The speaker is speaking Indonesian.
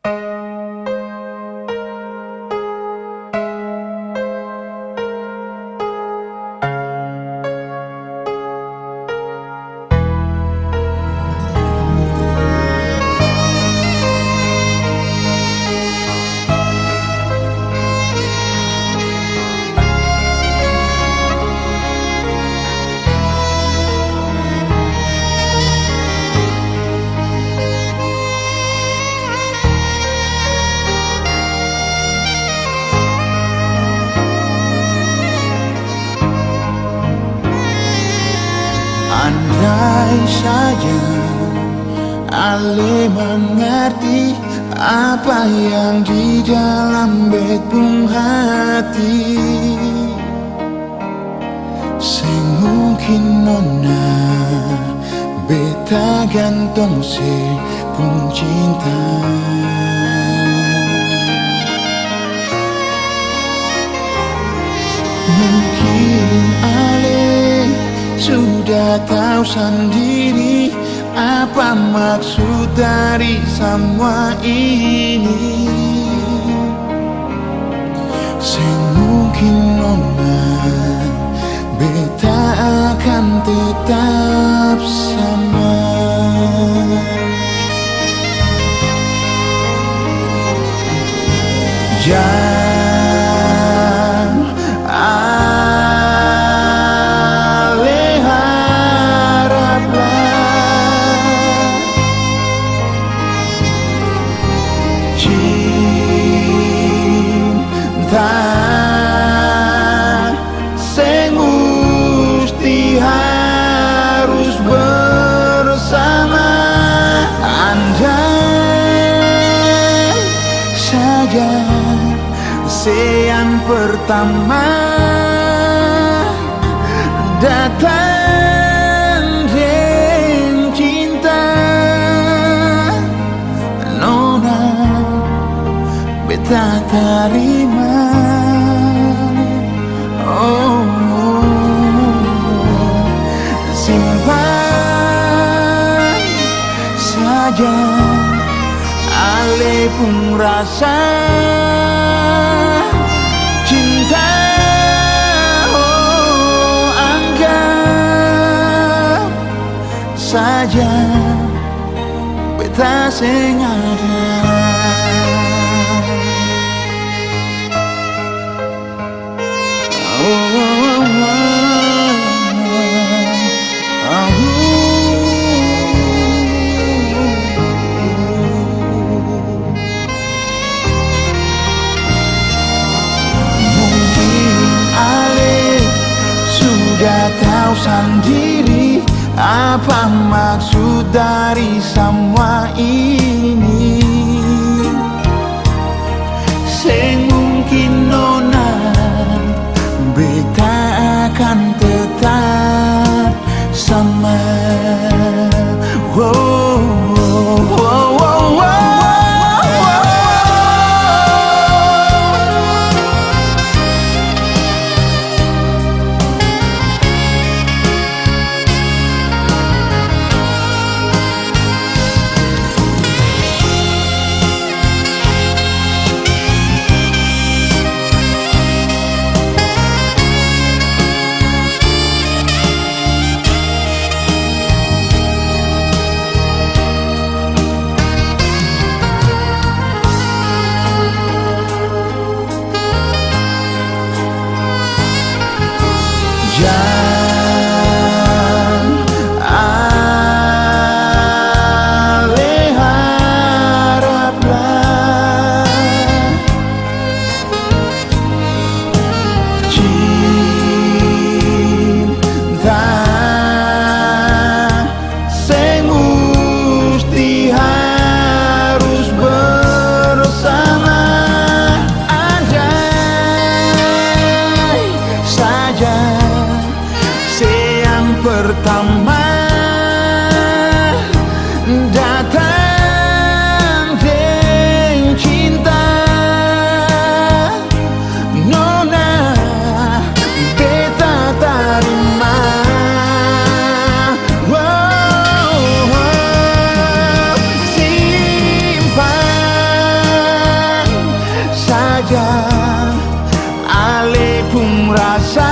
Andai saja Ale mengerti apa yang di dalam bekung hati, sing mungkin nona beta gantung si pun cinta. Mungkin Ale sudah tahu sendiri apa maksud dari semua ini, semungkin nona beta akan tetap sama. Sing musti harus bersama. Andai saja yang pertama datang dengan cinta, nona beta terima. Oh, simpan saja Ale pun rasa cinta. Oh, anggap saja beta sing ada. Mungkin Ale sudah tahu sendiri apa maksud dari semua ini, semungkin nona beta akan tetap sama. Wow, wow, wow, wow, wow. saja, ale pun rasa